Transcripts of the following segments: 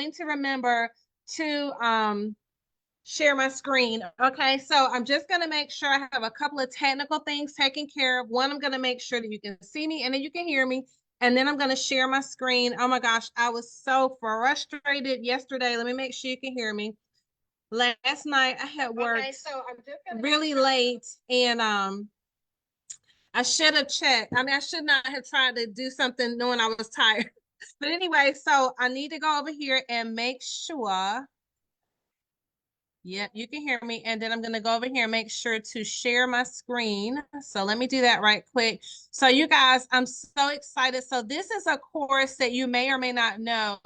going to remember to share my screen. Okay, so I'm just going to make sure I have a couple of technical things taken care of. One, I'm going to make sure that you can see me and that you can hear me. And then I'm going to share my screen. Oh my gosh, I was so frustrated yesterday. Let me make sure you can hear me. Last night I had worked really late, and I should have checked. I mean, I should not have tried to do something knowing I was tired. But anyway, so I need to go over here and make sure. Yep, you can hear me. And then I'm going to go over here and make sure to share my screen. So let me do that right quick. So you guys, I'm so excited. So this is a course that you may or may not know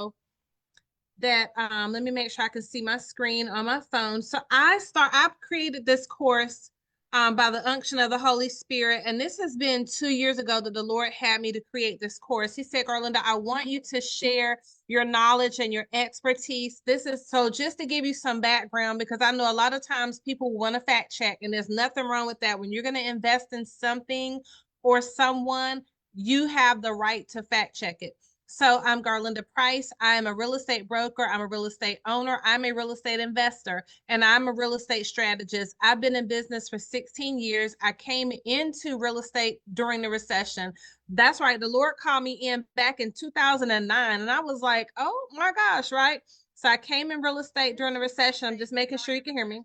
that let me make sure I can see my screen on my phone. So I've created this course by the unction of the Holy Spirit. And this has been 2 years ago that the Lord had me to create this course. He said, Garlinda, I want you to share your knowledge and your expertise. This is so just to give you some background, because I know a lot of times people want to fact check, and there's nothing wrong with that. When you're going to invest in something or someone, you have the right to fact check it. So I'm Garlinda Price. I am a real estate broker. I'm a real estate owner. I'm a real estate investor, and I'm a real estate strategist. I've been in business for 16 years. I came into real estate during the recession. That's right. The Lord called me in back in 2009, and I was like, oh my gosh, right? So I came in real estate during the recession. I'm just making sure you can hear me.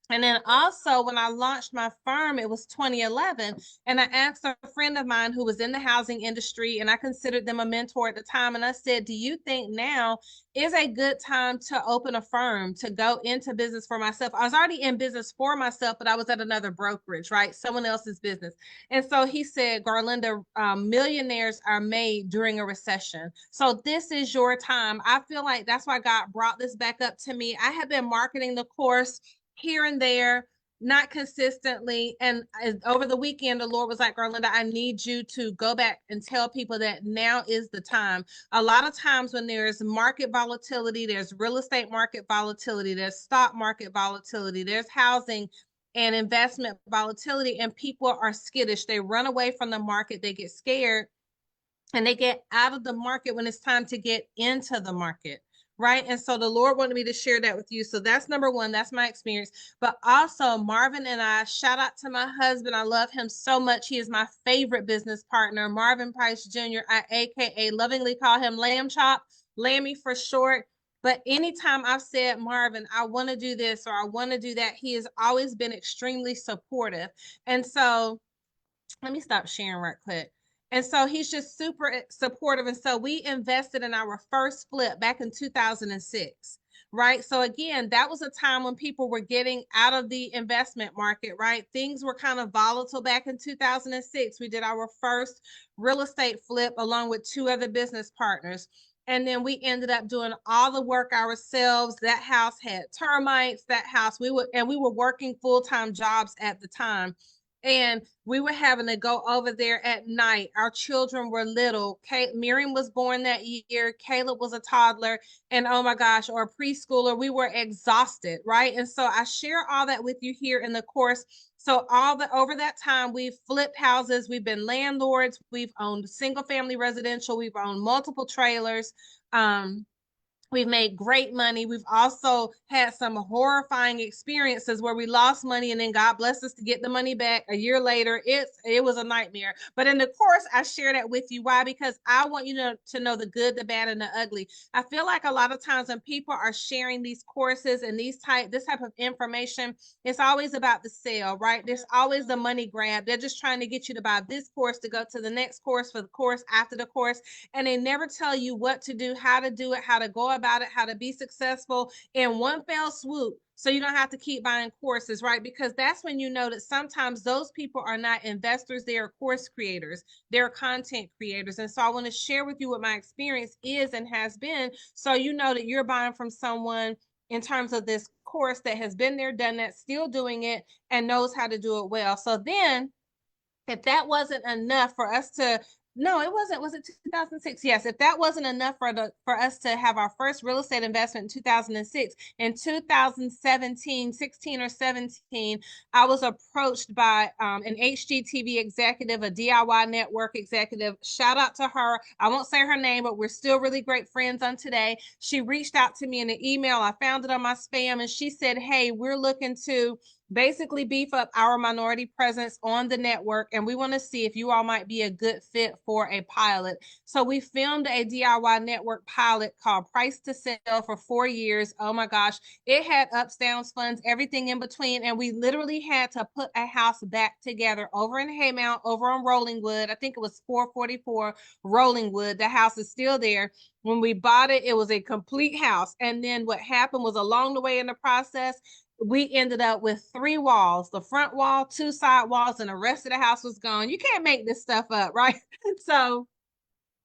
And then also when I launched my firm, it was 2011. And I asked a friend of mine who was in the housing industry, and I considered them a mentor at the time. And I said, do you think now is a good time to open a firm, to go into business for myself? I was already in business for myself, but I was at another brokerage, right? Someone else's business. And so he said, Garlinda, millionaires are made during a recession. So this is your time. I feel like that's why God brought this back up to me. I have been marketing the course here and there, not consistently. And over the weekend, the Lord was like, Garlinda, I need you to go back and tell people that now is the time. A lot of times when there's market volatility, there's real estate market volatility, there's stock market volatility, there's housing and investment volatility, and people are skittish. They run away from the market, they get scared, and they get out of the market when it's time to get into the market. Right. And so the Lord wanted me to share that with you. So that's number one. That's my experience. But also Marvin and I, shout out to my husband. I love him so much. He is my favorite business partner, Marvin Price Jr. I AKA lovingly call him Lamb Chop, Lammy for short. But anytime I've said, Marvin, I want to do this or I want to do that, he has always been extremely supportive. And so let me stop sharing right quick. And so he's just super supportive. And so we invested in our first flip back in 2006, right? So again, that was a time when people were getting out of the investment market, right? Things were kind of volatile back in 2006. We did our first real estate flip along with two other business partners. And then we ended up doing all the work ourselves. That house had termites, that house, we were working full-time jobs at the time. And we were having to go over there at night. Our children were little. Miriam was born that year. Caleb was a toddler. And oh my gosh, or a preschooler. We were exhausted, right? And so I share all that with you here in the course. So over that time, we've flipped houses. We've been landlords. We've owned single family residential. We've owned multiple trailers. We've made great money. We've also had some horrifying experiences where we lost money and then God blessed us to get the money back a year later. It was a nightmare. But in the course, I share that with you. Why? Because I want you to know the good, the bad, and the ugly. I feel like a lot of times when people are sharing these courses and this type of information, it's always about the sale, right? There's always the money grab. They're just trying to get you to buy this course to go to the next course for the course after the course. And they never tell you what to do, how to do it, how to go about it, how to be successful in one fell swoop. So you don't have to keep buying courses, right? Because that's when you know that sometimes those people are not investors. They are course creators. They're content creators. And so I want to share with you what my experience is and has been, so you know that you're buying from someone in terms of this course that has been there, done that, still doing it, and knows how to do it well. So then if that wasn't enough for us to No, it wasn't. Was it 2006? Yes. If that wasn't enough for us to have our first real estate investment in 2006, in 2017, 16 or 17, I was approached by an HGTV executive, a DIY network executive. Shout out to her. I won't say her name, but we're still really great friends on today. She reached out to me in an email. I found it on my spam, and she said, "Hey, we're looking to basically beef up our minority presence on the network, and we want to see if you all might be a good fit for a pilot." So we filmed a DIY network pilot called Price to Sell for 4 years. Oh my gosh, it had ups, downs, funds, everything in between, and we literally had to put a house back together over in Haymount, over on Rollingwood. I think it was 444 Rollingwood. The house is still there. When we bought it, it was a complete house. And then what happened was, along the way in the process, we ended up with 3 walls, the front wall, 2 side walls, and the rest of the house was gone. You can't make this stuff up, right? So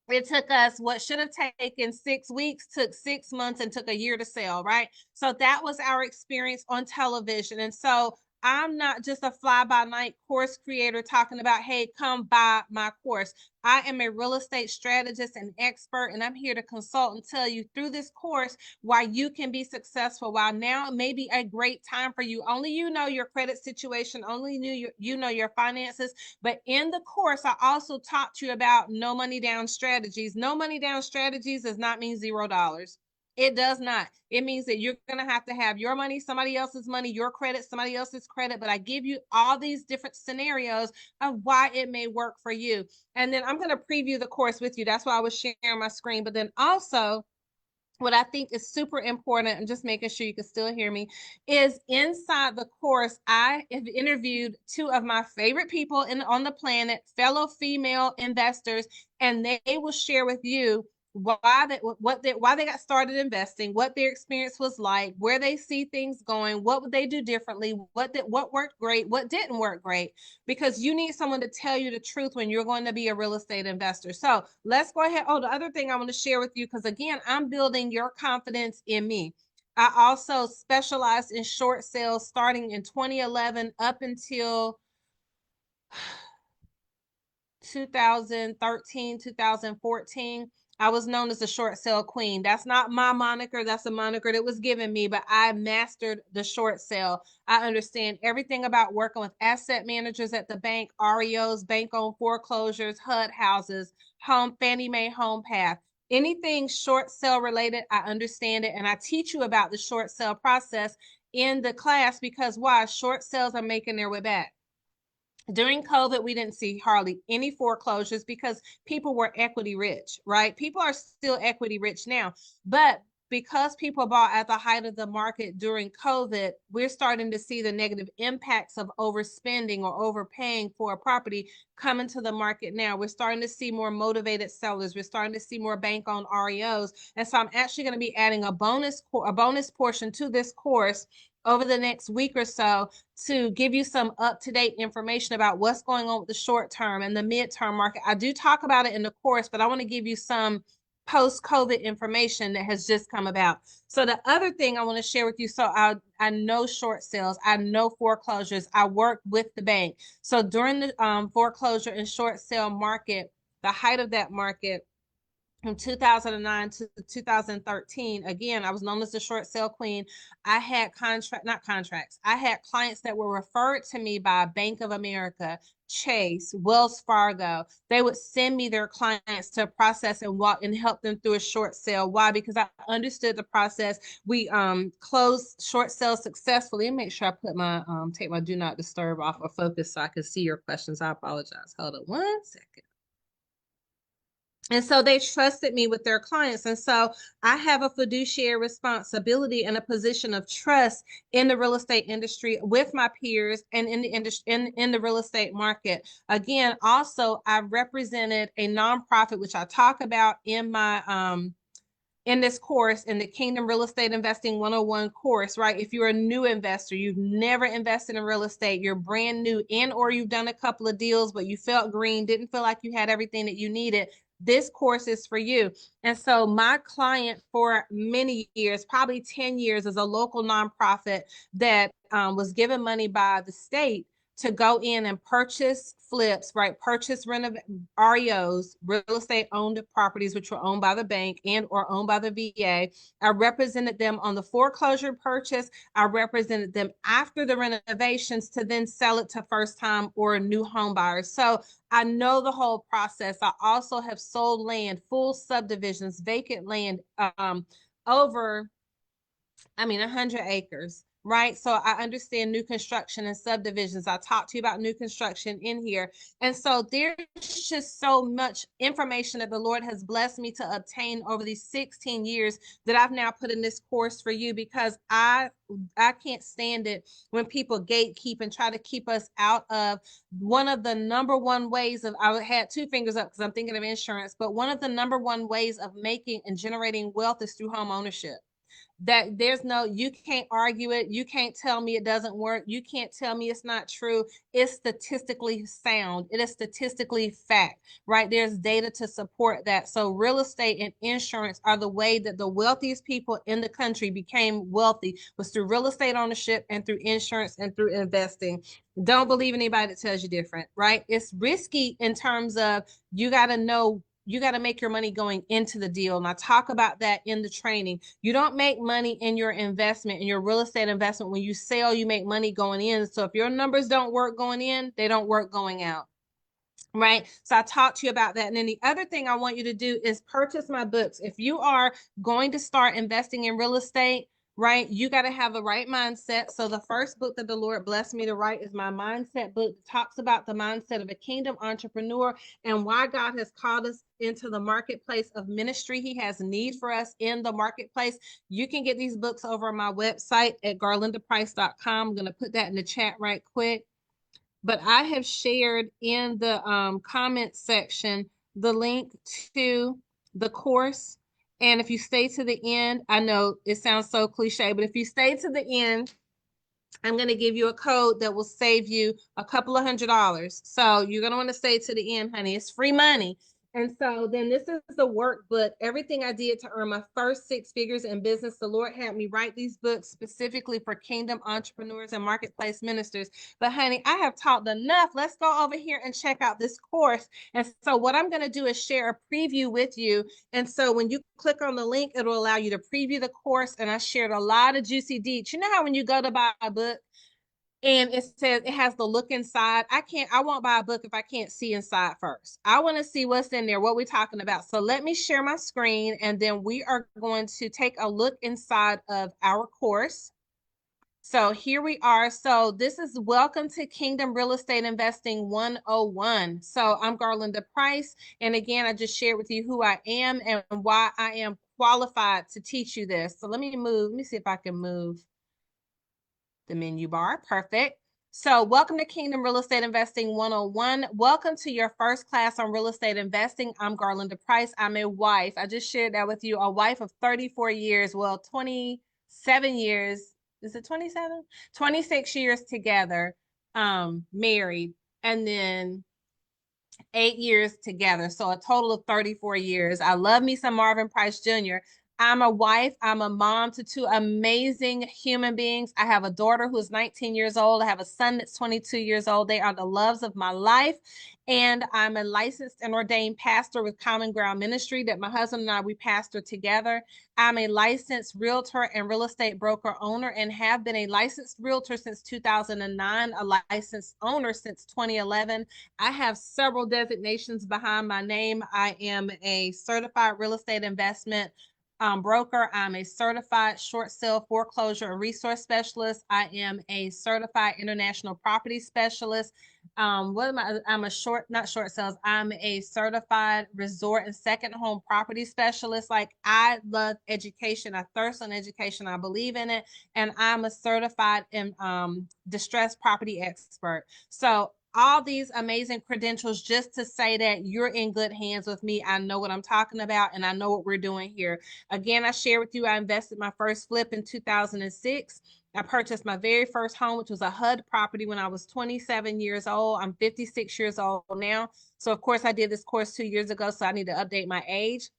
it took us, what should have taken 6 weeks took 6 months and took a year to sell, right? So that was our experience on television. And so I'm not just a fly by night course creator talking about, hey, come buy my course. I am a real estate strategist and expert, and I'm here to consult and tell you through this course why you can be successful, why now may be a great time for you. Only you know your credit situation, only you know your finances. But in the course, I also taught you about no money down strategies. No money down strategies does not mean $0. It does not. It means that you're going to have your money, somebody else's money, your credit, somebody else's credit. But I give you all these different scenarios of why it may work for you. And then I'm going to preview the course with you. That's why I was sharing my screen. But then also, what I think is super important, and just making sure you can still hear me, is inside the course, I have interviewed 2 of my favorite people on the planet, fellow female investors, and they will share with you why they got started investing, what their experience was like, where they see things going, what would they do differently, what worked great, what didn't work great, because you need someone to tell you the truth when you're going to be a real estate investor. So let's go ahead. Oh, the other thing I want to share with you, because again, I'm building your confidence in me. I also specialized in short sales starting in 2011 up until 2013, 2014. I was known as the short sale queen. That's not my moniker. That's a moniker that was given me, but I mastered the short sale. I understand everything about working with asset managers at the bank, REOs, bank-owned foreclosures, HUD houses, Fannie Mae home path. Anything short sale related, I understand it. And I teach you about the short sale process in the class, because why? Short sales are making their way back. During COVID, we didn't see hardly any foreclosures because people were equity rich, right? People are still equity rich now, but because people bought at the height of the market during COVID, we're starting to see the negative impacts of overspending or overpaying for a property come into the market now. We're starting to see more motivated sellers. We're starting to see more bank-owned REOs. And so I'm actually going to be adding a bonus portion to this course over the next week or so to give you some up-to-date information about what's going on with the short-term and the mid-term market. I do talk about it in the course, but I want to give you some post-COVID information that has just come about. So the other thing I want to share with you, so I know short sales, I know foreclosures, I work with the bank. So during the foreclosure and short sale market, the height of that market, from 2009 to 2013, again, I was known as the short sale queen. I had not contracts. I had clients that were referred to me by Bank of America, Chase, Wells Fargo. They would send me their clients to process and walk and help them through a short sale. Why? Because I understood the process. We closed short sales successfully. And make sure I put my take my do not disturb off of focus so I can see your questions. I apologize. Hold on 1 second. And so they trusted me with their clients. And so I have a fiduciary responsibility and a position of trust in the real estate industry with my peers and in the industry, in the real estate market. Again, also I represented a nonprofit, which I talk about in my in this course, in the Kingdom Real Estate Investing 101 course, right? If you're a new investor, you've never invested in real estate, you're brand new, and or you've done a couple of deals, but you felt green, didn't feel like you had everything that you needed, this course is for you. And so my client for many years, probably 10 years, is a local nonprofit that was given money by the state to go in and purchase flips, right? Purchase REOs, real estate owned properties, which were owned by the bank and or owned by the VA. I represented them on the foreclosure purchase. I represented them after the renovations to then sell it to first time or new home buyers. So I know the whole process. I also have sold land, full subdivisions, vacant land, over 100 acres, right? So I understand new construction and subdivisions. I talked to you about new construction in here. And so there's just so much information that the Lord has blessed me to obtain over these 16 years that I've now put in this course for you, because I can't stand it when people gatekeep and try to keep us out of one of the number one ways of, I had two fingers up because I'm thinking of insurance, but one of the number one ways of making and generating wealth is through home ownership. That there's no, you can't argue it. You can't tell me it doesn't work. You can't tell me it's not true. It's statistically sound. It is statistically fact, right? There's data to support that. So real estate and insurance are the way that the wealthiest people in the country became wealthy, was through real estate ownership and through insurance and through investing. Don't believe anybody that tells you different, right? It's risky in terms of you got to know, you got to make your money going into the deal. And I talk about that in the training. You don't make money in your investment, in your real estate investment. When you sell, you make money going in. So if your numbers don't work going in, they don't work going out. Right. So I talked to you about that. And then the other thing I want you to do is purchase my books. If you are going to start investing in real estate, right, you got to have the right mindset. So the first book that the Lord blessed me to write is my mindset book. It talks about the mindset of a kingdom entrepreneur and why God has called us into the marketplace of ministry. He has need for us in the marketplace. You can get these books over on my website at garlindaprice.com. I'm going to put that in the chat right quick. But I have shared in the comment section the link to the course. And if you stay to the end, I know it sounds so cliche, but if you stay to the end, I'm going to give you a code that will save you a couple of $100s. So you're going to want to stay to the end, honey. It's free money. And so then this is the workbook, everything I did to earn my first 6 figures in business. The Lord had me write these books specifically for kingdom entrepreneurs and marketplace ministers. But honey, I have talked enough. Let's go over here and check out this course. And so what I'm going to do is share a preview with you. And so when you click on the link, it'll allow you to preview the course. And I shared a lot of juicy deets. You know how when you go to buy a book, and it says it has the look inside. I won't buy a book if I can't see inside first. I want to see what's in there, what we're talking about. So let me share my screen, and then we are going to take a look inside of our course. So here we are. So this is Welcome to Kingdom Real Estate Investing 101. So I'm Garlinda Price. And again, I just shared with you who I am and why I am qualified to teach you this. So let me see if I can move the menu bar. Perfect. So welcome to Kingdom Real Estate Investing 101. Welcome to your first class on real estate investing. I'm Garlinda Price. I'm a wife. I just shared that with you. A wife of 34 years. Well, 27 years. Is it 27? 26 years together, married. And then 8 years together. So a total of 34 years. I love me some Marvin Price Jr. I'm a wife. I'm a mom to 2 amazing human beings. I have a daughter who is 19 years old. I have a son that's 22 years old. They are the loves of my life. And I'm a licensed and ordained pastor with Common Ground Ministry that my husband and we pastor together. I'm a licensed realtor and real estate broker owner and have been a licensed realtor since 2009, a licensed owner since 2011. I have several designations behind my name. I am a certified real estate investment broker. I'm a certified short sale foreclosure and resource specialist. I am a certified international property specialist. I'm not short sales. I'm a certified resort and second home property specialist. Like, I love education. I thirst on education. I believe in it. And I'm a certified distressed property expert. So all these amazing credentials just to say that you're in good hands with me. I know what I'm talking about and I know what we're doing here. Again, I share with you, I invested my first flip in 2006. I purchased my very first home, which was a HUD property when I was 27 years old. I'm 56 years old now. So of course I did this course 2 years ago, so I need to update my age.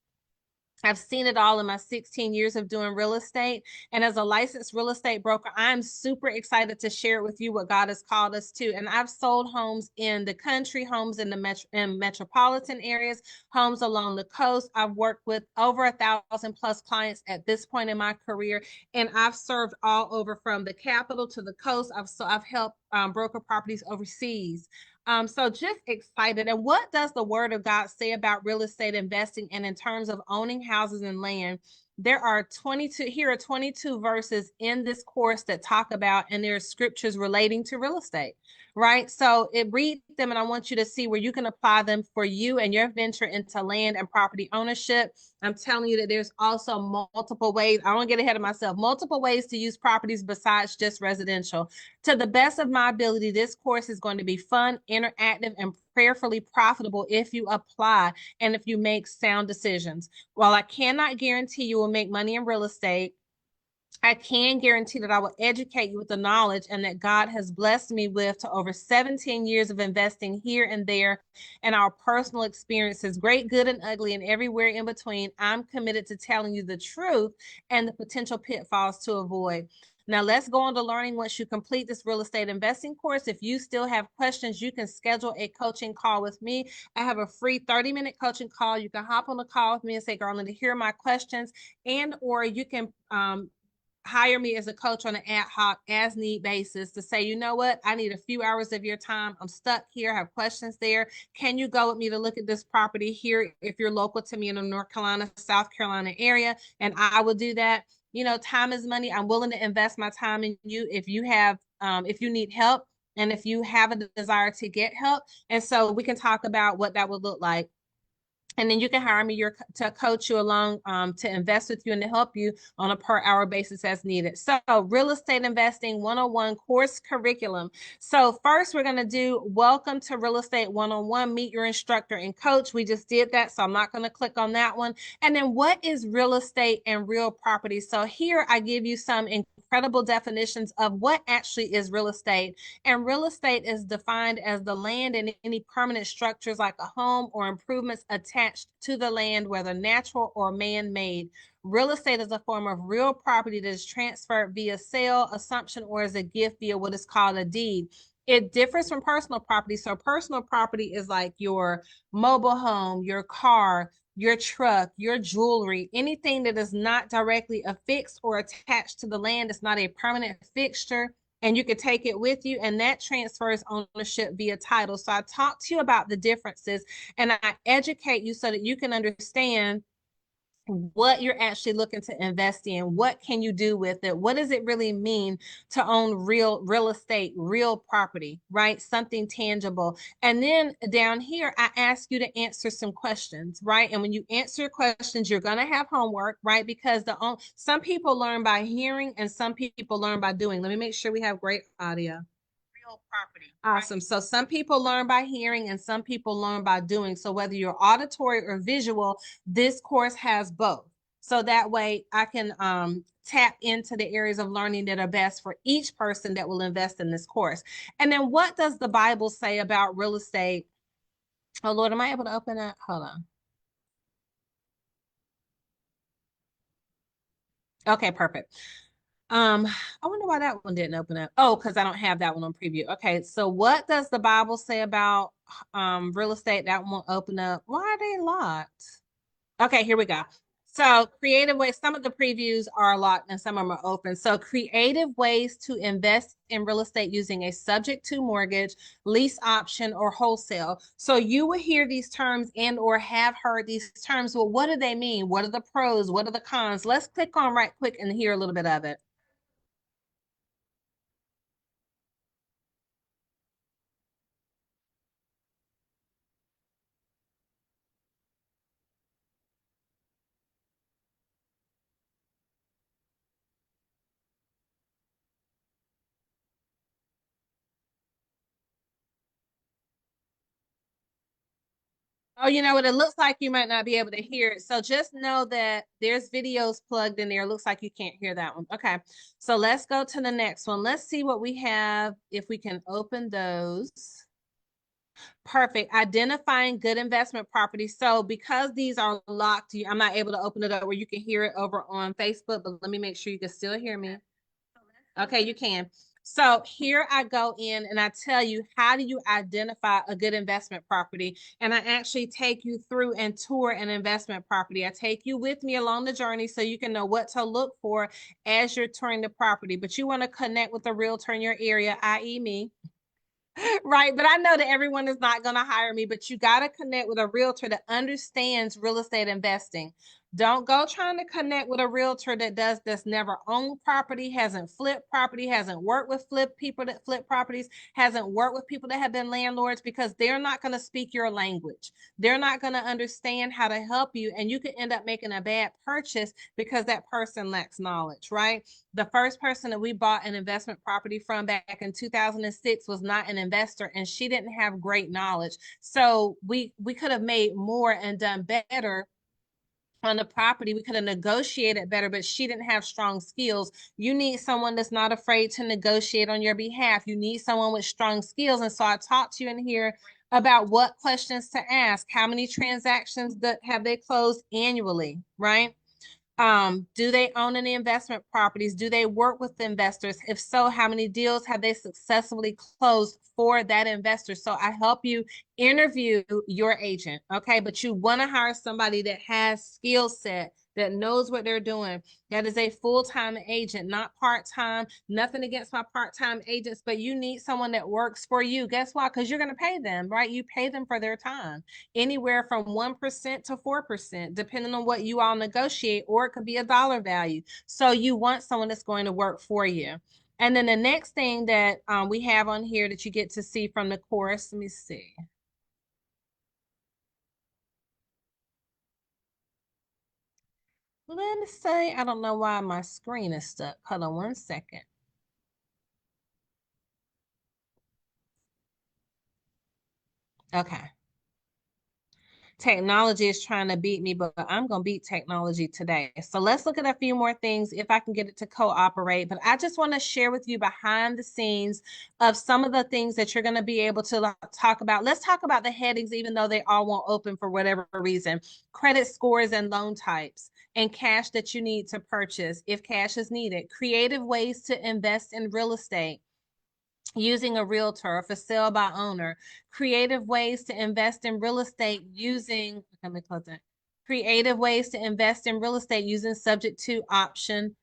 I've seen it all in my 16 years of doing real estate. And as a licensed real estate broker, I'm super excited to share with you what God has called us to. And I've sold homes in the country, homes in the in metropolitan areas, homes along the coast. I've worked with over 1,000 plus clients at this point in my career. And I've served all over from the capital to the coast. I've helped broker properties overseas. So just excited. And what does the word of God say about real estate investing and in terms of owning houses and land? There are 22, here are 22 verses in this course that talk about, and there are scriptures relating to real estate, right? So it read them, and I want you to see where you can apply them for you and your venture into land and property ownership. I'm telling you that there's also multiple ways. I don't get ahead of myself, multiple ways to use properties besides just residential. To the best of my ability, this course is going to be fun, interactive, and prayerfully profitable if you apply and if you make sound decisions. While I cannot guarantee you will make money in real estate, I can guarantee that I will educate you with the knowledge and that God has blessed me with to over 17 years of investing here and there and our personal experiences, great, good, and ugly, and everywhere in between. I'm committed to telling you the truth and the potential pitfalls to avoid. Now, let's go on to learning once you complete this real estate investing course. If you still have questions, you can schedule a coaching call with me. I have a free 30-minute coaching call. You can hop on the call with me and say, Garlinda, here are my questions, and or you can hire me as a coach on an ad hoc as need basis to say, you know what, I need a few hours of your time. I'm stuck here. I have questions there. Can you go with me to look at this property here if you're local to me in the North Carolina, South Carolina area? And I will do that. You know, time is money. I'm willing to invest my time in you if you have, if you need help and if you have a desire to get help. And so we can talk about what that would look like. And then you can hire me to coach you along, to invest with you and to help you on a per hour basis as needed. So real estate investing 101 course curriculum. So first we're going to do welcome to real estate 101, meet your instructor and coach. We just did that, so I'm not going to click on that one. And then what is real estate and real property? So here I give you some incredible definitions of what actually is real estate. And real estate is defined as the land and any permanent structures like a home or improvements attached to the land, whether natural or man-made. Real estate is a form of real property that is transferred via sale, assumption, or as a gift via what is called a deed. It differs from personal property. So personal property is like your mobile home, your car, your truck, your jewelry, anything that is not directly affixed or attached to the land. It's not a permanent fixture, and you can take it with you, and that transfers ownership via title. So I talk to you about the differences and I educate you so that you can understand what you're actually looking to invest in. What can you do with it? What does it really mean to own real estate, real property, right? Something tangible. And then down here, I ask you to answer some questions, right? And when you answer questions, you're going to have homework, right? Because some people learn by hearing and some people learn by doing. Let me make sure we have great audio. Real property. Awesome. So some people learn by hearing and some people learn by doing. So whether you're auditory or visual, this course has both. So that way I can tap into the areas of learning that are best for each person that will invest in this course. And then what does the Bible say about real estate? Oh, Lord, am I able to open that? Hold on. Okay, perfect. I wonder why that one didn't open up. Oh, because I don't have that one on preview. Okay, so what does the Bible say about real estate? That won't open up. Why are they locked? Okay, here we go. So creative ways, some of the previews are locked and some of them are open. So creative ways to invest in real estate using a subject to mortgage, lease option, or wholesale. So you will hear these terms and or have heard these terms. Well, what do they mean? What are the pros? What are the cons? Let's click on right quick and hear a little bit of it. Oh, you know what? It looks like you might not be able to hear it. So just know that there's videos plugged in there. It looks like you can't hear that one. Okay. So let's go to the next one. Let's see what we have if we can open those. Perfect. Identifying good investment properties. So because these are locked, I'm not able to open it up where you can hear it over on Facebook, but let me make sure you can still hear me. Okay, you can. So here I go in and I tell you, how do you identify a good investment property? And I actually take you through and tour an investment property. I take you with me along the journey so you can know what to look for as you're touring the property. But you want to connect with a realtor in your area, i.e. me. Right. But I know that everyone is not going to hire me, but you got to connect with a realtor that understands real estate investing. Don't go trying to connect with a realtor that's never owned property, hasn't flipped property, hasn't worked with flip people that flip properties, hasn't worked with people that have been landlords, because they're not going to speak your language. They're not going to understand how to help you. And you could end up making a bad purchase because that person lacks knowledge, right? The first person that we bought an investment property from back in 2006 was not an investor, and she didn't have great knowledge. So we could have made more and done better on the property. We could have negotiated better, but she didn't have strong skills. You need someone that's not afraid to negotiate on your behalf. You need someone with strong skills. And so I talked to you in here about what questions to ask. How many transactions that have they closed annually, right? Do they own any investment properties? Do they work with investors? If so, how many deals have they successfully closed for that investor? So I help you interview your agent, okay? But you want to hire somebody that has skill set, that knows what they're doing, that is a full-time agent, not part-time. Nothing against my part-time agents, but you need someone that works for you. Guess why? Because you're going to pay them, right? You pay them for their time, anywhere from 1% to 4%, depending on what you all negotiate, or it could be a dollar value. So you want someone that's going to work for you. And then the next thing that we have on here that you get to see from the course, let me see. Let me say, I don't know why my screen is stuck. Hold on one second. Okay. Technology is trying to beat me, but I'm going to beat technology today. So let's look at a few more things if I can get it to cooperate. But I just want to share with you behind the scenes of some of the things that you're going to be able to talk about. Let's talk about the headings, even though they all won't open for whatever reason. Credit scores and loan types, and cash that you need to purchase if cash is needed. Creative ways to invest in real estate using a realtor for sale by owner, creative ways to invest in real estate using, let me close that. Creative ways to invest in real estate using subject to option,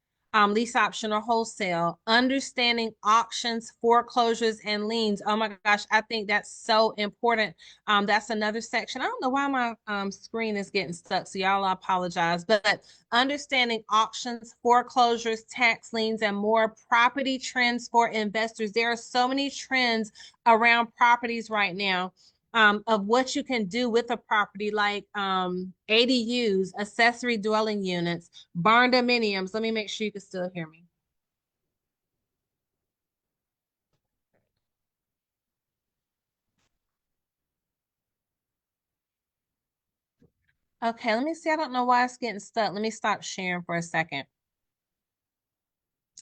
lease option or wholesale, understanding auctions, foreclosures, and liens. Oh my gosh, I think that's so important. That's another section. I don't know why my screen is getting stuck, so y'all, I apologize. But understanding auctions, foreclosures, tax liens, and more, property trends for investors. There are so many trends around properties right now, of what you can do with a property, like ADUs, accessory dwelling units, barn dominiums. Let me make sure you can still hear me. Okay, let me see. I don't know why it's getting stuck. Let me stop sharing for a second.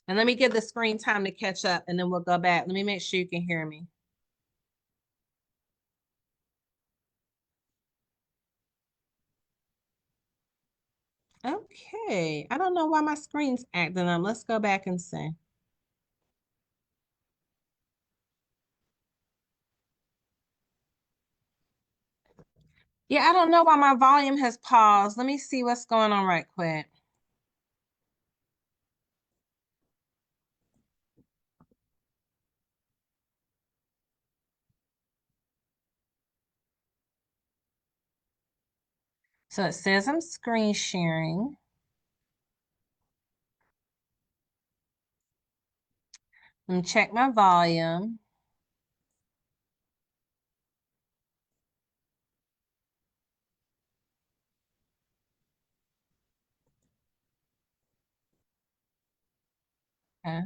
And let me give the screen time to catch up, and then we'll go back. Let me make sure you can hear me. Okay. I don't know why my screen's acting up. Let's go back and see. Yeah, I don't know why my volume has paused. Let me see what's going on right quick. So it says I'm screen sharing. Let me check my volume. Okay.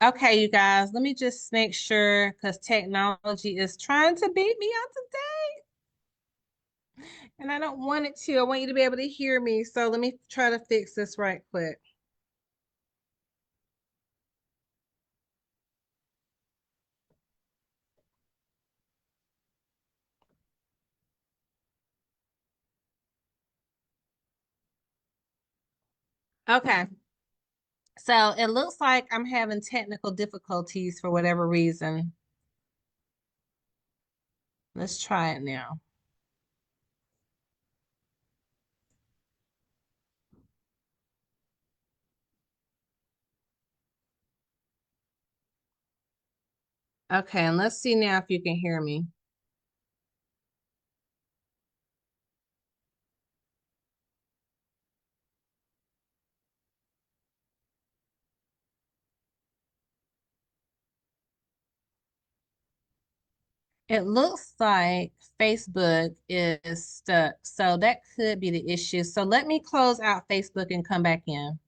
Okay, you guys, let me just make sure, because technology is trying to beat me out today. And I don't want it to. I want you to be able to hear me. So let me try to fix this right quick. Okay. So it looks like I'm having technical difficulties for whatever reason. Let's try it now. Okay, and let's see now if you can hear me. It looks like Facebook is stuck, so that could be the issue. So let me close out Facebook and come back in.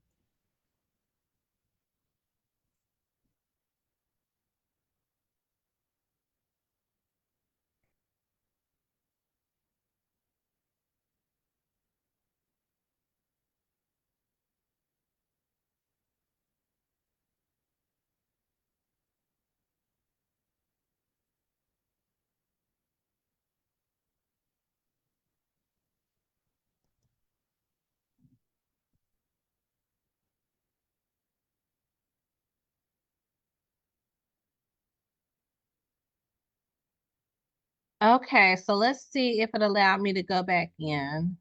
Okay, so let's see if it allowed me to go back in.